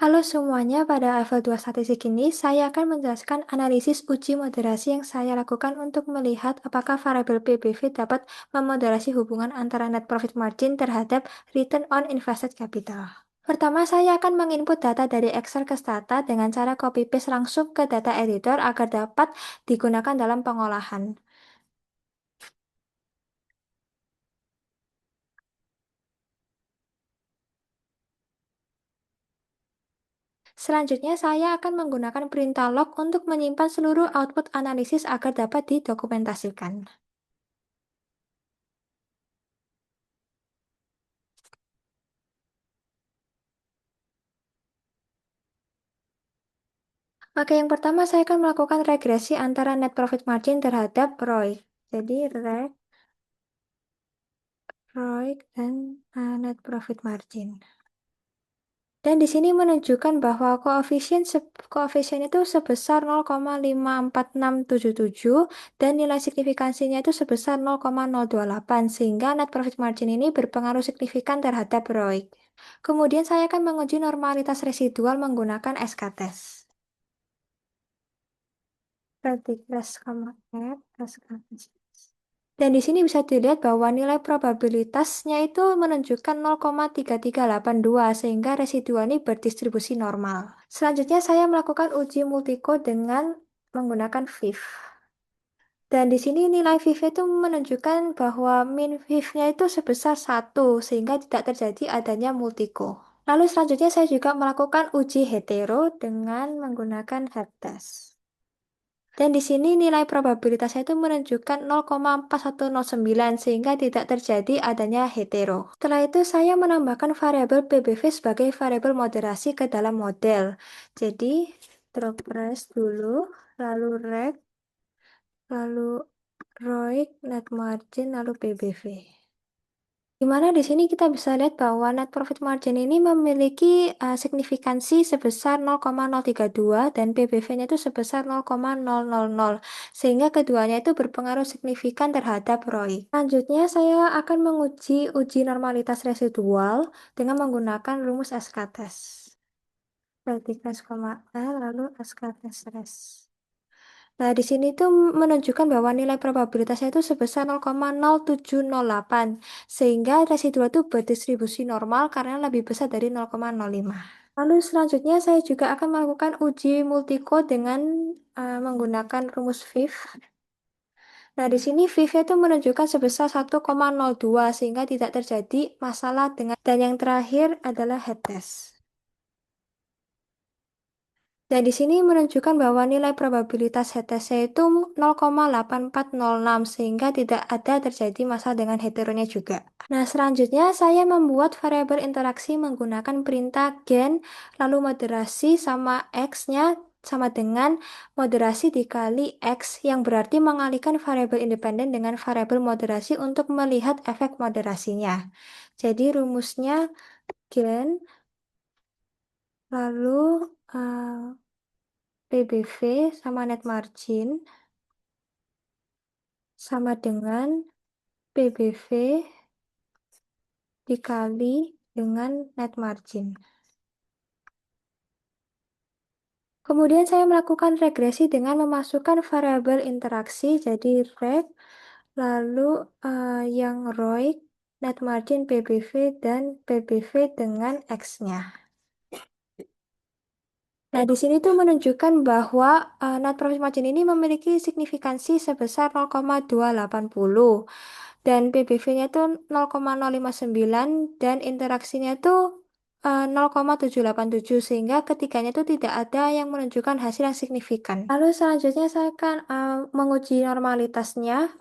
Halo semuanya, pada level 2 statistik ini saya akan menjelaskan analisis uji moderasi yang saya lakukan untuk melihat apakah variabel PBV dapat memoderasi hubungan antara net profit margin terhadap return on invested capital. Pertama, saya akan menginput data dari Excel ke Stata dengan cara copy paste langsung ke data editor agar dapat digunakan dalam pengolahan. Selanjutnya, saya akan menggunakan perintah log untuk menyimpan seluruh output analisis agar dapat didokumentasikan. Oke, yang pertama saya akan melakukan regresi antara net profit margin terhadap ROIC. Jadi, ROIC dan net profit margin. Dan di sini menunjukkan bahwa koefisien itu sebesar 0,54677 dan nilai signifikansinya itu sebesar 0,028 sehingga net profit margin ini berpengaruh signifikan terhadap ROIC. Kemudian saya akan menguji normalitas residual menggunakan SK-test. Verticals, add, SK-test. Dan di sini bisa dilihat bahwa nilai probabilitasnya itu menunjukkan 0,3382 sehingga residual ini berdistribusi normal. Selanjutnya saya melakukan uji multiko dengan menggunakan VIF. Dan di sini nilai VIF itu menunjukkan bahwa min VIF-nya itu sebesar 1 sehingga tidak terjadi adanya multiko. Lalu selanjutnya saya juga melakukan uji hetero dengan menggunakan head test. Dan di sini nilai probabilitasnya itu menunjukkan 0,4109 sehingga tidak terjadi adanya hetero. Setelah itu saya menambahkan variabel PBV sebagai variabel moderasi ke dalam model. Jadi drop price dulu, lalu reg, lalu ROIC, net margin, lalu PBV. Di mana di sini kita bisa lihat bahwa net profit margin ini memiliki signifikansi sebesar 0,032 dan PBV-nya itu sebesar 0,000, sehingga keduanya itu berpengaruh signifikan terhadap ROI. Selanjutnya, saya akan menguji uji normalitas residual dengan menggunakan rumus SK-test. Vertical, lalu SK-test res. Nah, di sini tuh menunjukkan bahwa nilai probabilitasnya itu sebesar 0,0708, sehingga residual itu berdistribusi normal karena lebih besar dari 0,05. Lalu selanjutnya saya juga akan melakukan uji multiko dengan menggunakan rumus VIF. Nah, di sini VIF itu menunjukkan sebesar 1,02 sehingga tidak terjadi masalah dengan, dan yang terakhir adalah head test. Dan di sini menunjukkan bahwa nilai probabilitas HTC itu 0,8406 sehingga tidak ada terjadi masalah dengan heteronya juga. Nah, selanjutnya saya membuat variabel interaksi menggunakan perintah gen, lalu moderasi sama X-nya sama dengan moderasi dikali X yang berarti mengalihkan variabel independen dengan variabel moderasi untuk melihat efek moderasinya. Jadi rumusnya gen, lalu PBV sama net margin sama dengan PBV dikali dengan net margin. Kemudian saya melakukan regresi dengan memasukkan variabel interaksi, jadi reg, lalu yang ROIC, net margin PBV, dan PBV dengan X-nya. Nah, di sini tuh menunjukkan bahwa net profit margin ini memiliki signifikansi sebesar 0,280 dan PBV-nya itu 0,059 dan interaksinya itu 0,787 sehingga ketiganya itu tidak ada yang menunjukkan hasil yang signifikan. Lalu selanjutnya saya akan menguji normalitasnya.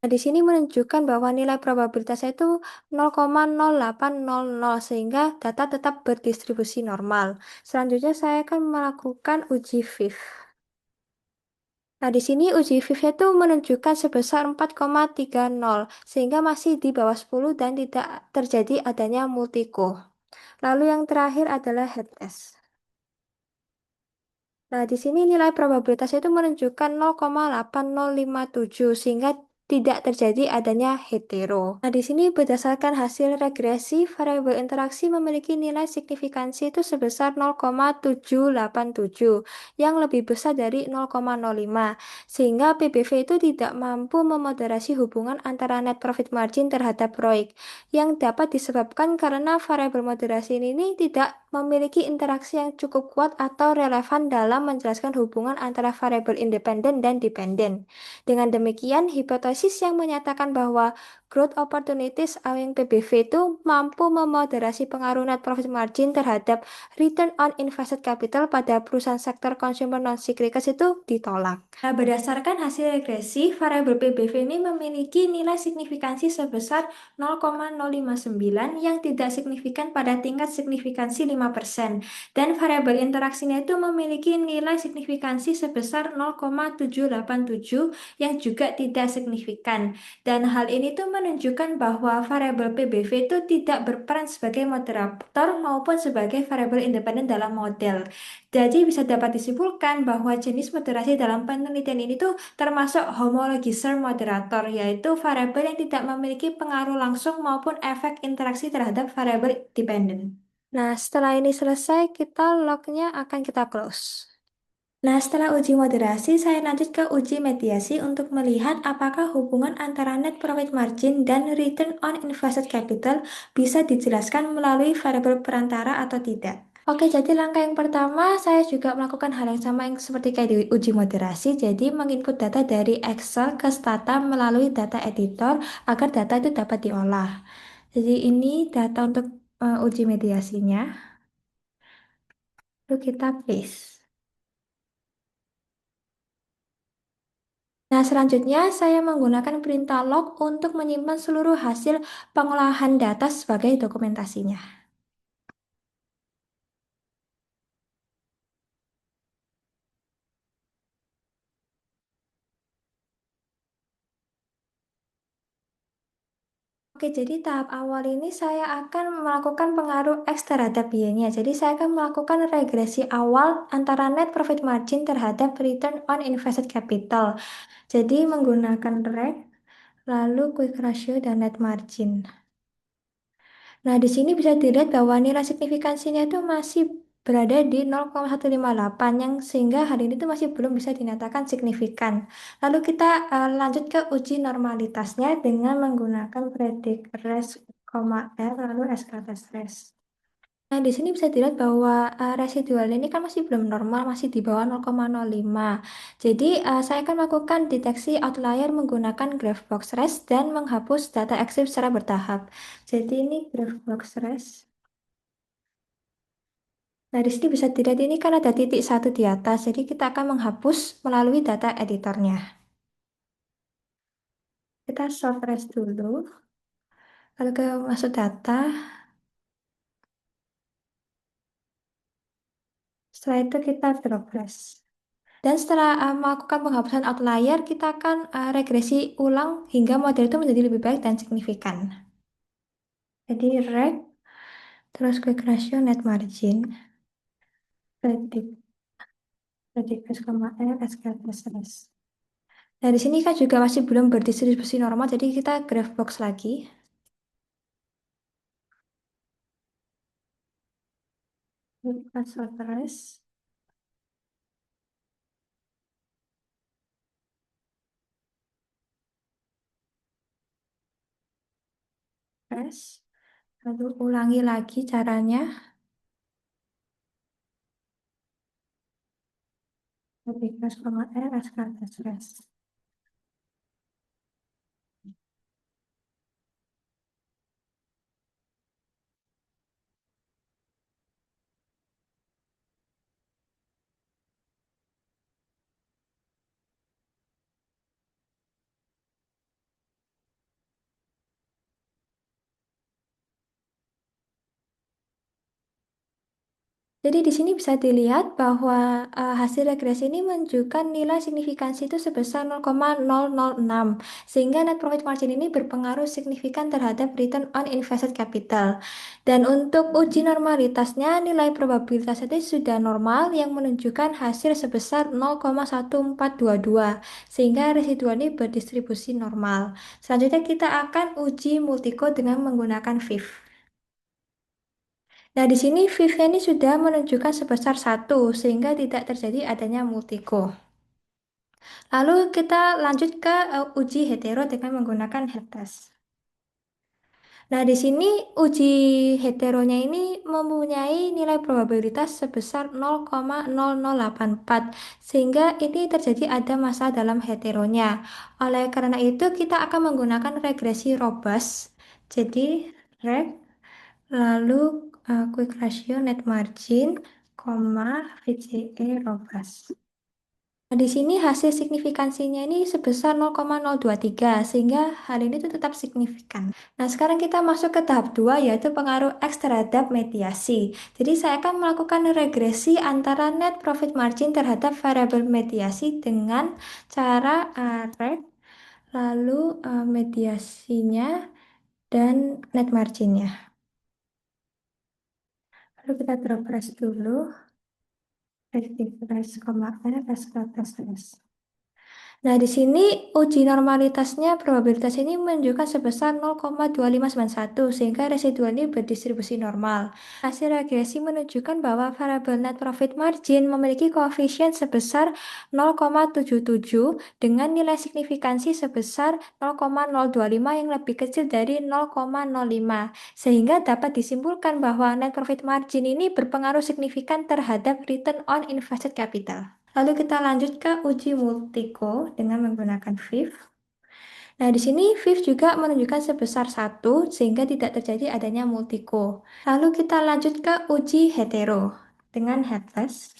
Nah, di sini menunjukkan bahwa nilai probabilitasnya itu 0,0800 sehingga data tetap berdistribusi normal. Selanjutnya saya akan melakukan uji VIF. Nah, di sini uji VIF-nya itu menunjukkan sebesar 4,30 sehingga masih di bawah 10 dan tidak terjadi adanya multiko. Lalu yang terakhir adalah head test. Nah, di sini nilai probabilitas itu menunjukkan 0,8057 sehingga tidak terjadi adanya hetero. Nah, di sini berdasarkan hasil regresi, variabel interaksi memiliki nilai signifikansi itu sebesar 0,787 yang lebih besar dari 0,05, sehingga PBV itu tidak mampu memoderasi hubungan antara net profit margin terhadap ROIC, yang dapat disebabkan karena variabel moderasi ini tidak memiliki interaksi yang cukup kuat atau relevan dalam menjelaskan hubungan antara variabel independen dan dependen. Dengan demikian, hipotesis yang menyatakan bahwa growth opportunities owing PBV itu mampu memoderasi pengaruh net profit margin terhadap return on invested capital pada perusahaan sektor consumer non-cyclicals itu ditolak. Nah, berdasarkan hasil regresi, variabel PBV ini memiliki nilai signifikansi sebesar 0,059 yang tidak signifikan pada tingkat signifikansi 5%. Dan variabel interaksinya itu memiliki nilai signifikansi sebesar 0,787 yang juga tidak signifikan. Dan hal ini tuh menunjukkan bahwa variabel PBV itu tidak berperan sebagai moderator maupun sebagai variabel independen dalam model. Jadi bisa dapat disimpulkan bahwa jenis moderasi dalam penelitian ini tuh termasuk homologizer moderator, yaitu variabel yang tidak memiliki pengaruh langsung maupun efek interaksi terhadap variabel dependen. Nah, setelah ini selesai, lognya akan kita close. Nah, setelah uji moderasi, saya lanjut ke uji mediasi untuk melihat apakah hubungan antara net profit margin dan return on invested capital bisa dijelaskan melalui variabel perantara atau tidak. Oke, jadi langkah yang pertama, saya juga melakukan hal yang sama yang seperti kayak di uji moderasi, jadi menginput data dari Excel ke Stata melalui data editor agar data itu dapat diolah. Jadi ini data untuk uji mediasinya, lalu kita paste. Nah, selanjutnya saya menggunakan perintah log untuk menyimpan seluruh hasil pengolahan data sebagai dokumentasinya. Oke, jadi tahap awal ini saya akan melakukan pengaruh X terhadap Y-nya. Jadi saya akan melakukan regresi awal antara net profit margin terhadap return on invested capital. Jadi menggunakan reg, lalu quick ratio dan net margin. Nah, di sini bisa dilihat bahwa nilai signifikansinya itu masih berada di 0,158 yang sehingga hari ini itu masih belum bisa dinyatakan signifikan. Lalu kita lanjut ke uji normalitasnya dengan menggunakan predik res, R lalu SK res. Nah, di sini bisa dilihat bahwa residual ini kan masih belum normal, masih di bawah 0,05. Jadi, saya akan melakukan deteksi outlier menggunakan graph box res dan menghapus data EXIF secara bertahap. Jadi, ini graph box res. Nah, di sini bisa dilihat ini kan ada titik satu di atas, jadi kita akan menghapus melalui data editornya. Kita sort res dulu, lalu ke masuk data, setelah itu kita drop res. Dan setelah melakukan penghapusan outlier, kita akan regresi ulang hingga model itu menjadi lebih baik dan signifikan. Jadi reg, terus quick ratio net margin, predik, predik S, R, SK, res. Nah, di sini kan juga masih belum berdistribusi normal, jadi kita graph box lagi. Kita sort res, res, lalu ulangi lagi caranya. Predik S, R, SK, res. Jadi di sini bisa dilihat bahwa hasil regresi ini menunjukkan nilai signifikansi itu sebesar 0,006, sehingga net profit margin ini berpengaruh signifikan terhadap return on invested capital. Dan untuk uji normalitasnya, nilai probabilitas itu sudah normal yang menunjukkan hasil sebesar 0,1422, sehingga residual ini berdistribusi normal. Selanjutnya kita akan uji multiko dengan menggunakan VIF. Nah, di sini Viv ini sudah menunjukkan sebesar satu sehingga tidak terjadi adanya multiko. Lalu kita lanjut ke uji hetero dengan menggunakan head test. Nah, di sini uji heteronya ini mempunyai nilai probabilitas sebesar 0,0084 sehingga ini terjadi ada masalah dalam heteronya. Oleh karena itu, kita akan menggunakan regresi robust. Jadi, reg lalu quick ratio net margin, koma VCE robust. Nah, di sini hasil signifikansinya ini sebesar 0,023 sehingga hal ini tuh tetap signifikan. Nah, sekarang kita masuk ke tahap 2 yaitu pengaruh X terhadap mediasi. Jadi saya akan melakukan regresi antara net profit margin terhadap variabel mediasi dengan cara reg lalu mediasinya dan net marginnya. Lalu kita refresh dulu. Refresh, R, S, S. Nah, di sini uji normalitasnya probabilitas ini menunjukkan sebesar 0,2591 sehingga residual ini berdistribusi normal. Hasil regresi menunjukkan bahwa variabel net profit margin memiliki koefisien sebesar 0,77 dengan nilai signifikansi sebesar 0,025 yang lebih kecil dari 0,05 sehingga dapat disimpulkan bahwa net profit margin ini berpengaruh signifikan terhadap return on invested capital. Lalu kita lanjut ke uji multiko dengan menggunakan VIF. Nah, di sini VIF juga menunjukkan sebesar satu sehingga tidak terjadi adanya multiko. Lalu kita lanjut ke uji hetero dengan headless.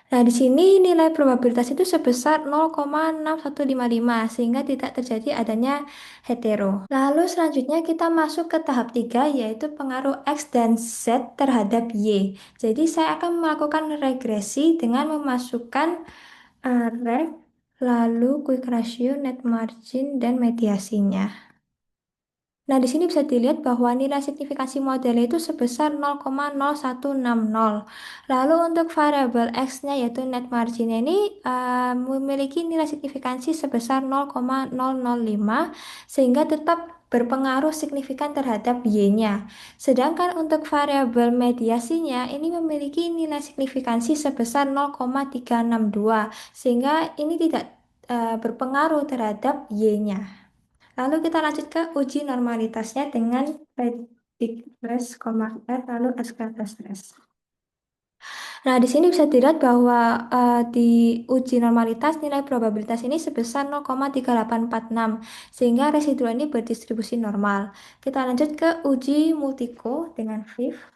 Nah, di sini nilai probabilitas itu sebesar 0,6155 sehingga tidak terjadi adanya hetero. Lalu selanjutnya kita masuk ke tahap 3 yaitu pengaruh X dan Z terhadap Y. Jadi saya akan melakukan regresi dengan memasukkan reg, lalu quick ratio, net margin, dan mediasinya. Nah, di sini bisa dilihat bahwa nilai signifikansi model itu sebesar 0,0160. Lalu untuk variabel X-nya yaitu net marginnya ini memiliki nilai signifikansi sebesar 0,005 sehingga tetap berpengaruh signifikan terhadap Y-nya. Sedangkan untuk variabel mediasinya ini memiliki nilai signifikansi sebesar 0,362 sehingga ini tidak berpengaruh terhadap Y-nya. Lalu kita lanjut ke uji normalitasnya dengan predict rest, R, lalu SKS rest. Nah, di sini bisa dilihat bahwa di uji normalitas nilai probabilitas ini sebesar 0,3846 sehingga residual ini berdistribusi normal. Kita lanjut ke uji multiko dengan VIF.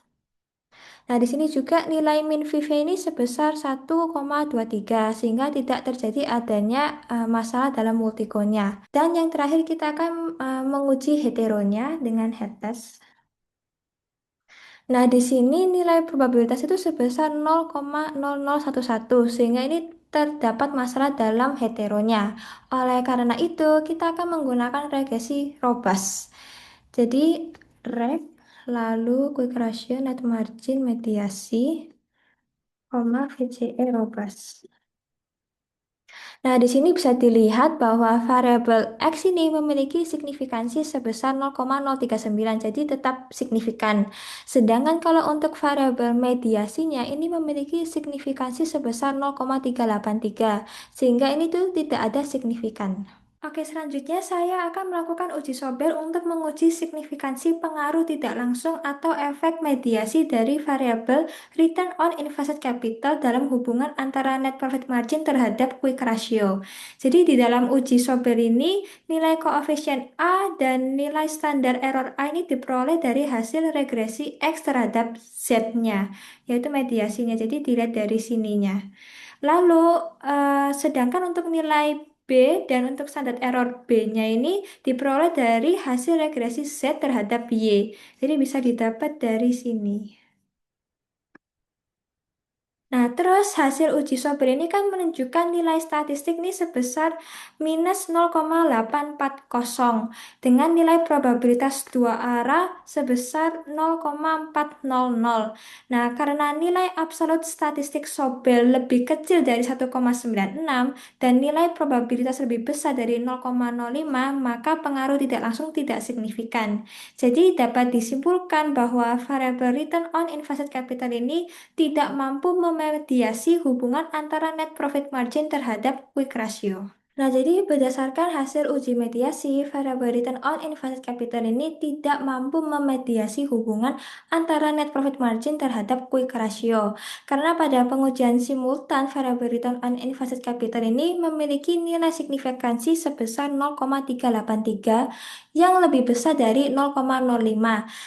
Nah, di sini juga nilai min VIF ini sebesar 1,23 sehingga tidak terjadi adanya masalah dalam multikonya. Dan yang terakhir kita akan menguji heteronya dengan head test. Nah, di sini nilai probabilitas itu sebesar 0,0011 sehingga ini terdapat masalah dalam heteronya. Oleh karena itu, kita akan menggunakan regresi robust. Jadi, reg, lalu quick ratio, net margin, mediasi, VCE robust. Nah, di sini bisa dilihat bahwa variabel X ini memiliki signifikansi sebesar 0,039, jadi tetap signifikan. Sedangkan kalau untuk variabel mediasinya ini memiliki signifikansi sebesar 0,383, sehingga ini tuh tidak ada signifikan. Oke, selanjutnya saya akan melakukan uji sobel untuk menguji signifikansi pengaruh tidak langsung atau efek mediasi dari variabel return on invested capital dalam hubungan antara net profit margin terhadap quick ratio. Jadi di dalam uji sobel ini, nilai koefisien A dan nilai standar error A ini diperoleh dari hasil regresi X terhadap Z-nya, yaitu mediasinya. Jadi dilihat dari sininya. Lalu, sedangkan untuk nilai B dan untuk standar error B-nya ini diperoleh dari hasil regresi Z terhadap Y. Jadi bisa didapat dari sini. Nah, terus hasil uji sober ini kan menunjukkan nilai statistik nih sebesar minus 0,840 dengan nilai probabilitas dua arah sebesar 0,400. Nah, karena nilai absolut statistik Sobel lebih kecil dari 1,96 dan nilai probabilitas lebih besar dari 0,05, maka pengaruh tidak langsung tidak signifikan. Jadi dapat disimpulkan bahwa variabel return on invested capital ini tidak mampu memediasi hubungan antara net profit margin terhadap quick ratio. Nah, jadi berdasarkan hasil uji mediasi, variable return on invested capital ini tidak mampu memediasi hubungan antara net profit margin terhadap quick ratio. Karena pada pengujian simultan, variable return on invested capital ini memiliki nilai signifikansi sebesar 0,383 yang lebih besar dari 0,05,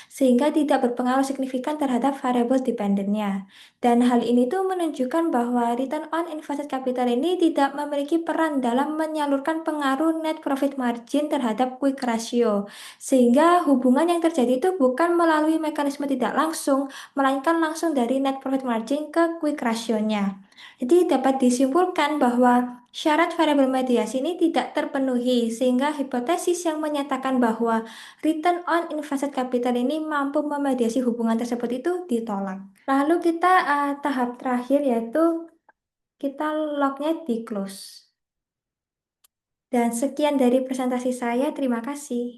sehingga tidak berpengaruh signifikan terhadap variable dependennya. Dan hal ini tuh menunjukkan bahwa return on invested capital ini tidak memiliki peran dalam menyalurkan pengaruh net profit margin terhadap quick ratio. Sehingga hubungan yang terjadi itu bukan melalui mekanisme tidak langsung, melainkan langsung dari net profit margin ke quick ratio-nya. Jadi dapat disimpulkan bahwa syarat variabel mediasi ini tidak terpenuhi, sehingga hipotesis yang menyatakan bahwa return on invested capital ini mampu memediasi hubungan tersebut itu ditolak. Lalu kita tahap terakhir yaitu kita lognya di close. Dan sekian dari presentasi saya, terima kasih.